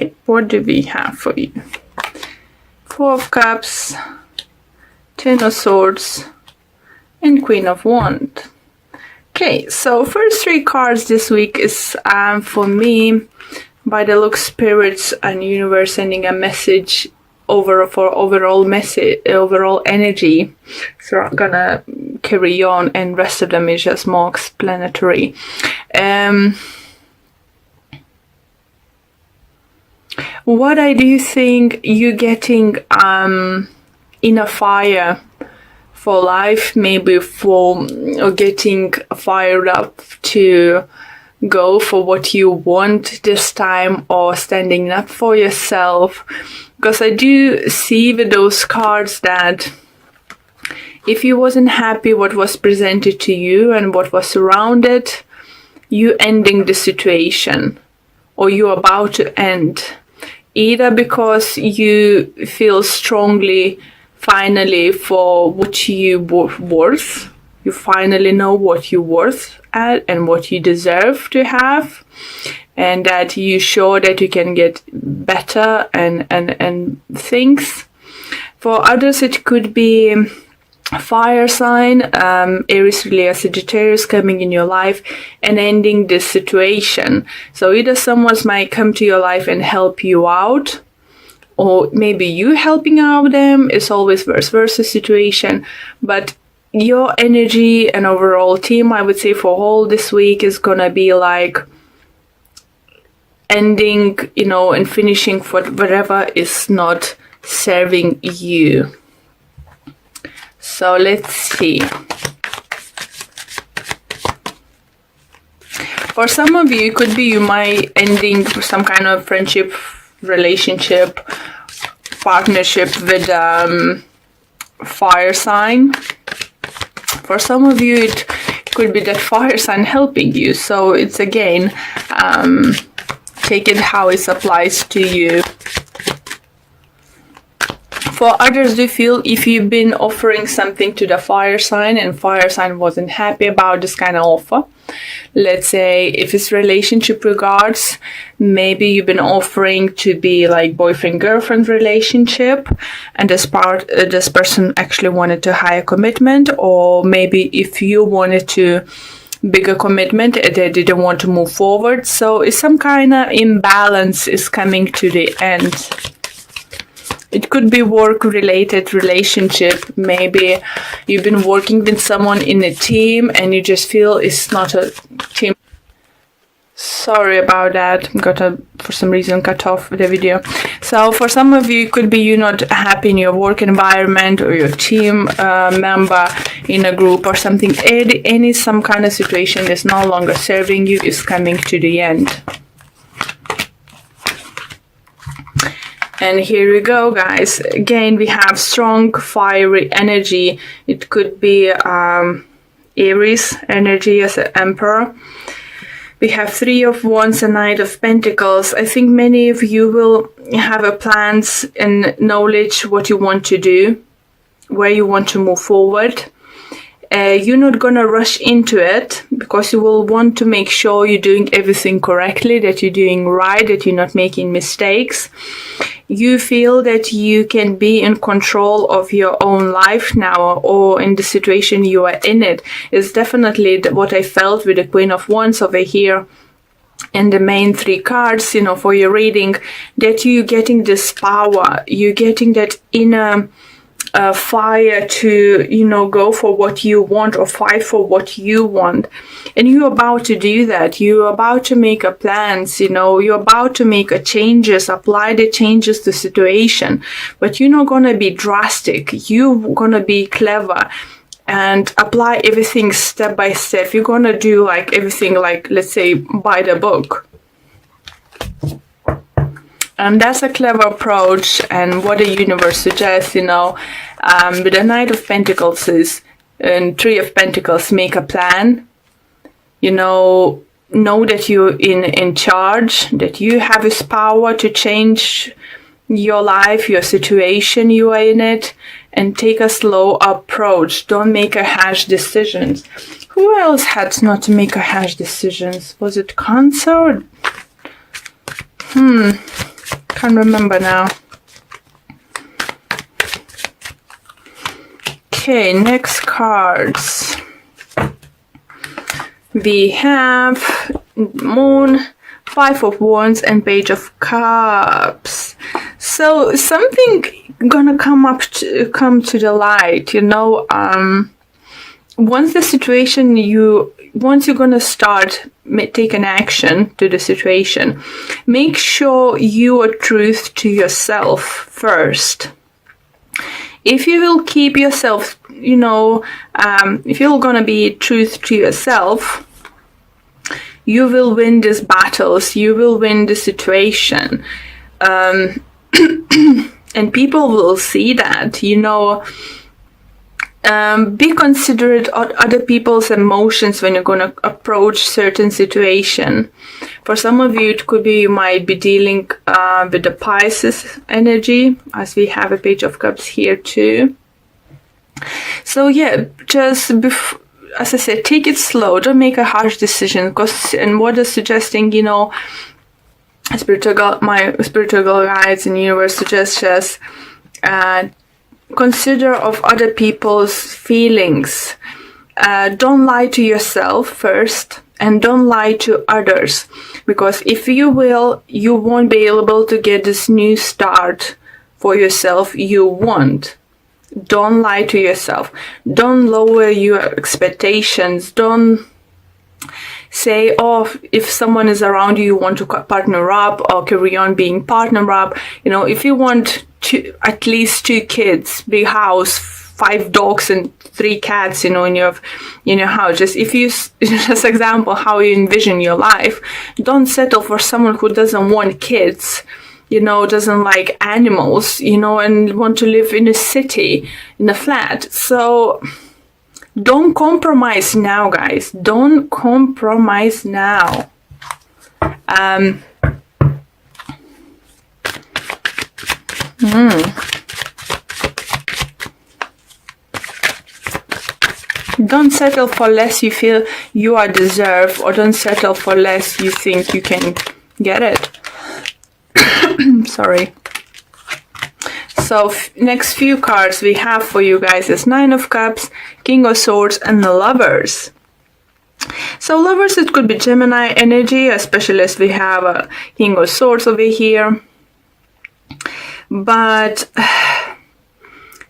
Okay, what do we have for you? Four of Cups, Ten of Swords, and Queen of Wands. Okay, so first three cards this week is for me, by the look, spirits and universe sending a message overall energy. So I'm gonna carry on, and rest of them is just more explanatory. What I do think you getting in a fire for life, maybe for or getting fired up to go for what you want this time, or standing up for yourself. Because I do see with those cards that if you wasn't happy what was presented to you and what was surrounded, you ending the situation, or you're about to end. Either because you feel strongly finally for what you worth, you finally know what you're worth at and what you deserve to have, and that you show that you can get better and things. For others it could be fire sign, Aries, Leo, Sagittarius coming in your life and ending this situation. So either someone might come to your life and help you out, or maybe you helping out them. It's always vice versa situation. But your energy and overall team, I would say, for all this week is gonna be like ending, and finishing for whatever is not serving you. So let's see. For some of you, it could be you might ending some kind of friendship, relationship, partnership with fire sign. For some of you, it could be that fire sign helping you. So it's again, take it how it applies to you. For others, do feel if you've been offering something to the fire sign and fire sign wasn't happy about this kind of offer. Let's say if it's relationship regards, maybe you've been offering to be like boyfriend-girlfriend relationship, and this person actually wanted to higher commitment, or maybe if you wanted to bigger commitment, they didn't want to move forward. So it's some kind of imbalance is coming to the end. It could be work-related relationship. Maybe you've been working with someone in a team and you just feel it's not a team. Sorry about that. For some reason, cut off the video. So for some of you, it could be you're not happy in your work environment or your team member in a group or something. Some kind of situation is no longer serving you, is coming to the end. And here we go, guys. Again, we have strong, fiery energy. It could be Aries energy as an Emperor. We have Three of Wands and Knight of Pentacles. I think many of you will have a plans and knowledge what you want to do, where you want to move forward. You're not gonna rush into it, because you will want to make sure you're doing everything correctly, that you're doing right, that you're not making mistakes. You feel that you can be in control of your own life now, or in the situation you are in it. It's definitely what I felt with the Queen of Wands over here and the main three cards, for your reading, that you're getting this power, you're getting that inner fire to go for what you want or fight for what you want, and you're about to do that. You're about to make a plans, you're about to make a changes, apply the changes to situation, but you're not gonna be drastic. You're gonna be clever and apply everything step by step. You're gonna do like everything, like, let's say, by the book. And that's a clever approach, and what the universe suggests, with the Knight of Pentacles and Three of Pentacles, make a plan, know that you're in charge, that you have this power to change your life, your situation you are in it, and take a slow approach. Don't make a harsh decisions. Who else had not to make a harsh decisions? Was it Cancer? Can't remember now. Okay, next cards. We have Moon, Five of Wands, and Page of Cups. So something gonna come to the light, you know. Once you're gonna start taking action to the situation, make sure you are truth to yourself first. If you will keep yourself, you know, if you're gonna be truth to yourself, you will win these battles, you will win the situation. And people will see that, you know. Be considerate of other people's emotions when you're going to approach certain situation. For some of you, it could be you might be dealing with the Pisces energy, as we have a Page of Cups here too. So yeah, just as I said, take it slow. Don't make a harsh decision. And what is suggesting, you know, my spiritual guides in the universe suggest us consider of other people's feelings. Don't lie to yourself first, and don't lie to others, because if you will, you won't be able to get this new start for yourself you want. Don't lie to yourself. Don't lower your expectations. Don't say, oh, if someone is around you, you want to partner up or carry on being partner up. You know, if you want at least 2 kids, big house, 5 dogs and 3 cats, you know, in your house. Just example how you envision your life. Don't settle for someone who doesn't want kids, you know, doesn't like animals, you know, and want to live in a city, in a flat. So don't compromise now, guys. Don't compromise now. Don't settle for less you feel you are deserved, or don't settle for less you think you can get it. Sorry. So next few cards we have for you guys is Nine of Cups, King of Swords, and the Lovers. So Lovers, it could be Gemini energy, especially as we have a King of Swords over here. But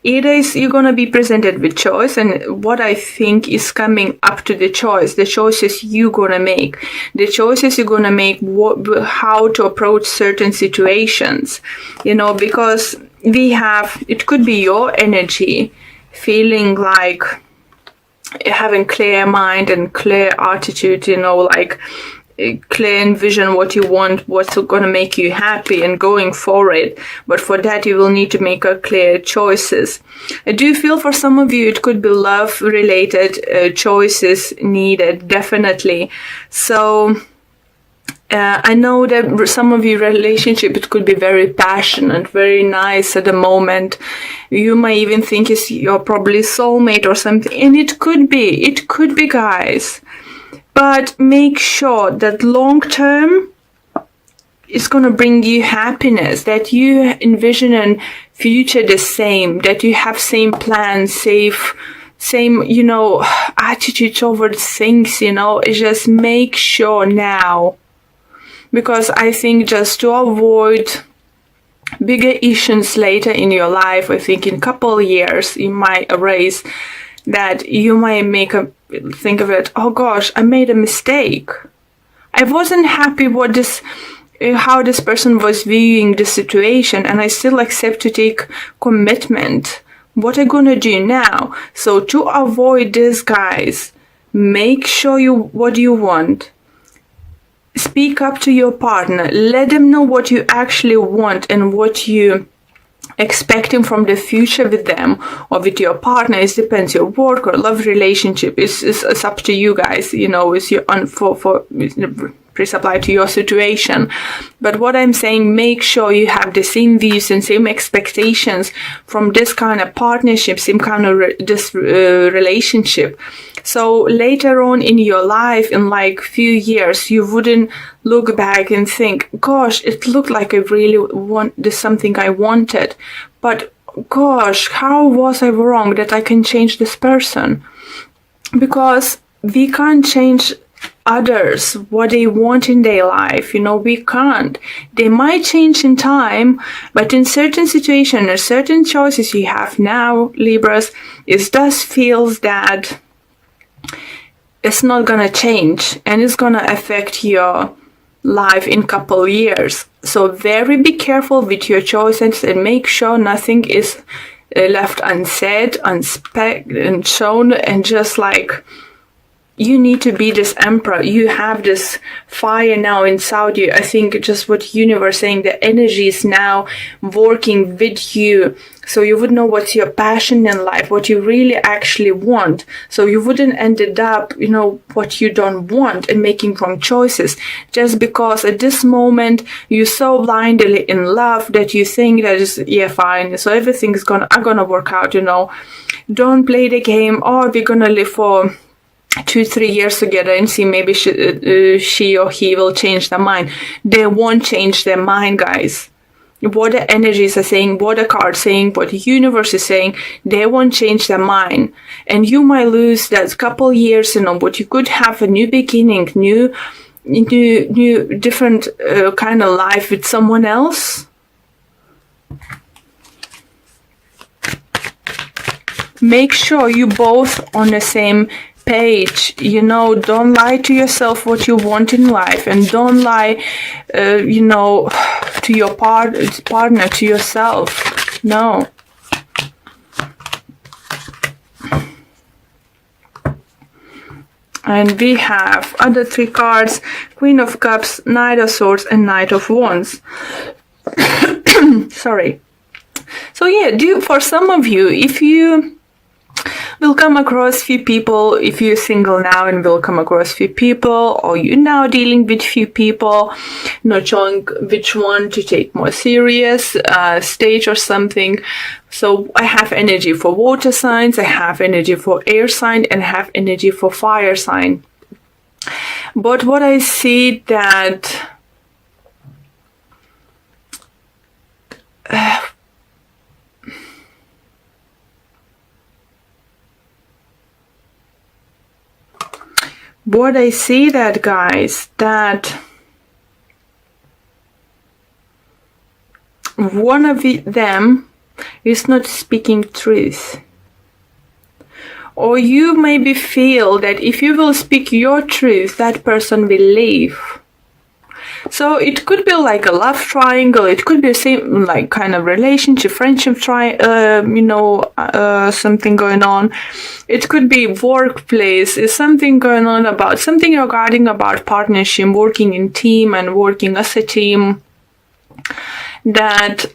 you're going to be presented with choice, and what I think is coming up to the choices you're going to make, the choices you're going to make, how to approach certain situations, you know, because it could be your energy feeling like having clear mind and clear attitude, you know, like clear envision what you want, what's going to make you happy, and going for it. But for that, you will need to make a clear choices. I do feel for some of you, it could be love related choices needed, definitely. So I know that some of your relationship, it could be very passionate, very nice at the moment. You might even think you're probably soulmate or something, and it could be, guys. But make sure that long term is going to bring you happiness, that you envision a future the same, that you have same plans, same, you know, attitude towards things, you know. Just make sure now. Because I think just to avoid bigger issues later in your life, I think in a couple of years, you might erase that, you might think of it, oh gosh, I made a mistake. I wasn't happy how this person was viewing the situation, and I still accept to take commitment. What am I gonna do now? So to avoid this, guys, make sure what you want. Speak up to your partner. Let them know what you actually want and what you expecting from the future with them or with your partner. It depends, your work or love relationship. It's up to you guys, you know. It's your Please apply to your situation. But what I'm saying, make sure you have the same views and same expectations from this kind of partnership, same kind of relationship. So later on in your life, in like few years, you wouldn't look back and think, gosh, it looked like I really want this, something I wanted. But gosh, how was I wrong that I can change this person? Because we can't change others, what they want in their life, we can't. They might change in time, but in certain situations or certain choices you have now, Libras, it does feels that it's not gonna change and it's gonna affect your life in couple years. So very be careful with your choices and make sure nothing is left unsaid, and shown, and just like, you need to be this emperor. You have this fire now inside you. I think just what universe saying, the energy is now working with you. So you would know what's your passion in life, what you really actually want. So you wouldn't ended up, what you don't want and making wrong choices. Just because at this moment you're so blindly in love that you think that is, fine. So everything's gonna work out, Don't play the game, we're gonna live for 2-3 years together and see maybe she or he will change their mind. They won't change their mind, guys. What the energies are saying, what the cards saying, what the universe is saying, they won't change their mind. And you might lose that couple years, but you could have a new beginning, new different kind of life with someone else. Make sure you both on the same page. Don't lie to yourself what you want in life, and don't lie to your partner, to yourself. No. And we have other 3 cards: Queen of Cups, Knight of Swords, and Knight of Wands. Sorry. So for some of you, if you will come across few people, if you're single now and will come across few people, or you're now dealing with few people, not showing which one to take more serious stage or something. So I have energy for water signs, I have energy for air sign, and I have energy for fire sign. But what I see that guys, that one of them is not speaking truth. Or you maybe feel that if you will speak your truth, that person will leave. So it could be like a love triangle. It could be the same, like kind of relationship, friendship something going on. It could be workplace. Is something going on about something regarding about partnership, working in team and working as a team. That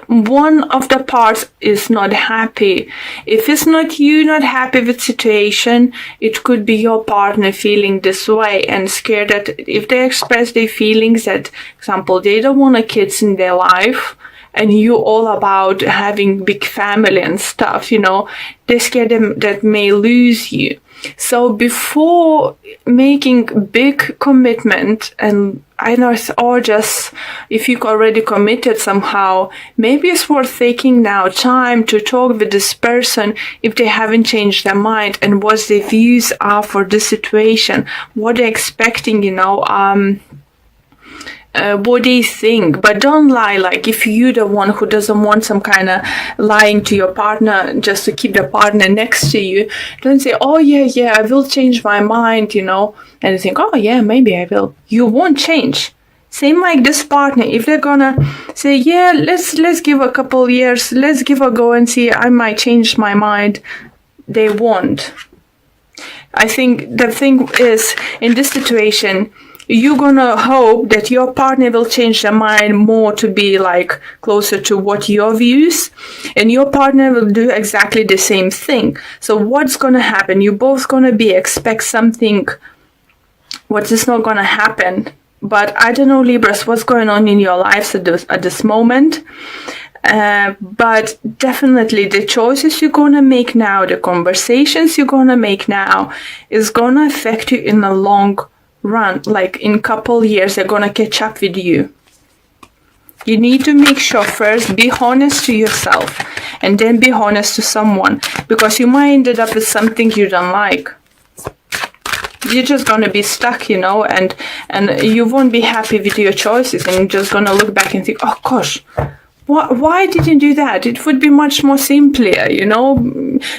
one of the parts is not happy. If it's not you not happy with situation, it could be your partner feeling this way and scared that if they express their feelings that, example, they don't want a kids in their life, and you all about having big family and stuff, they're scared that may lose you. So before making big commitment, and I know, or just if you already committed somehow, maybe it's worth taking now time to talk with this person if they haven't changed their mind, and what their views are for this situation, what they're expecting, what they think. But don't lie, like if you're the one who doesn't want some kind of lying to your partner just to keep the partner next to you, don't say, oh yeah, I will change my mind, and you think, oh yeah, maybe I will. You won't change. Same like this partner, if they're gonna say, yeah, let's give a couple years, let's give a go and see, I might change my mind, they won't. I think the thing is, in this situation, you're gonna hope that your partner will change their mind more to be like closer to what your views, and your partner will do exactly the same thing. So what's gonna happen? You're both gonna expect something what is not gonna happen. But I don't know, Libras, what's going on in your lives at this moment. But definitely the choices you're gonna make now, the conversations you're gonna make now is gonna affect you in the long run. Like in a couple years, they're gonna catch up with you. You need to make sure first, be honest to yourself and then be honest to someone, because you might end up with something you don't like. You're just gonna be stuck, you know, and you won't be happy with your choices, and you're just gonna look back and think, oh gosh, why didn't you do that? It would be much more simpler, you know,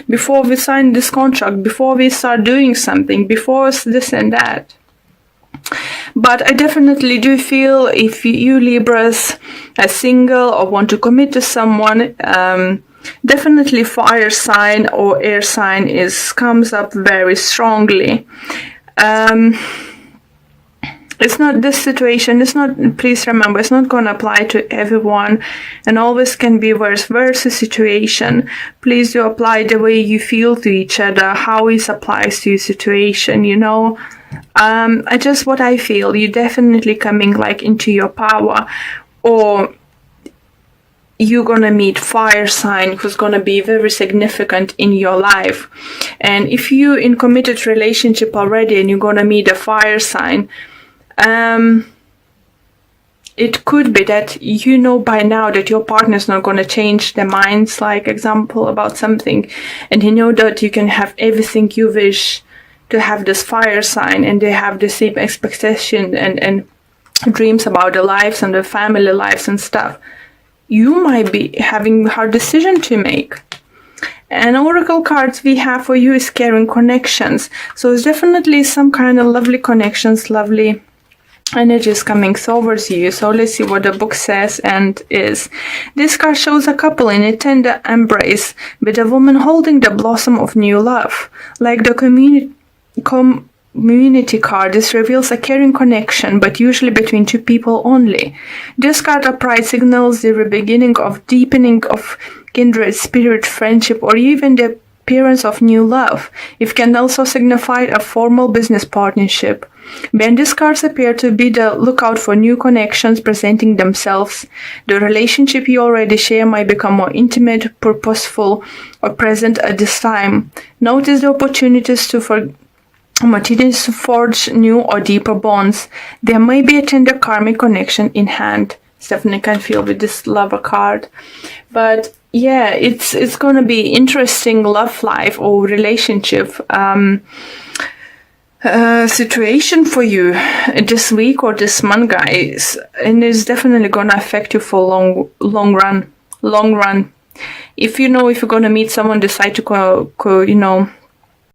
before we sign this contract, before we start doing something, before this and that. But I definitely do feel if you Libras are single or want to commit to someone, definitely fire sign or air sign comes up very strongly. It's not this situation, please remember, it's not going to apply to everyone, and always can be vice versa situation. Please do apply the way you feel to each other, how it applies to your situation, you know. What I feel, you're definitely coming like into your power, or you're gonna meet fire sign who's gonna be very significant in your life. And if you're in committed relationship already and you're gonna meet a fire sign, it could be that you know by now that your partner's not going to change their minds, like example about something, and you know that you can have everything you wish to have this fire sign, and they have the same expectation and dreams about their lives and their family lives and stuff. You might be having a hard decision to make. And oracle cards we have for you is carrying connections. So it's definitely some kind of lovely connections, lovely energies coming towards you. So let's see what the book says and is. This card shows a couple in a tender embrace with a woman holding the blossom of new love. Like the community card, this reveals a caring connection, but usually between two people only. This card upright signals the beginning of deepening of kindred spirit, friendship, or even the appearance of new love. It can also signify a formal business partnership. When these cards appear to be the lookout for new connections presenting themselves, the relationship you already share might become more intimate, purposeful, or present at this time. Notice the opportunities to forge new or deeper bonds. There may be a tender karmic connection in hand. Definitely can feel with this lover card. But yeah, it's going to be interesting love life or relationship situation for you this week or this month, guys, and it's definitely going to affect you for long run. If you're going to meet someone, decide to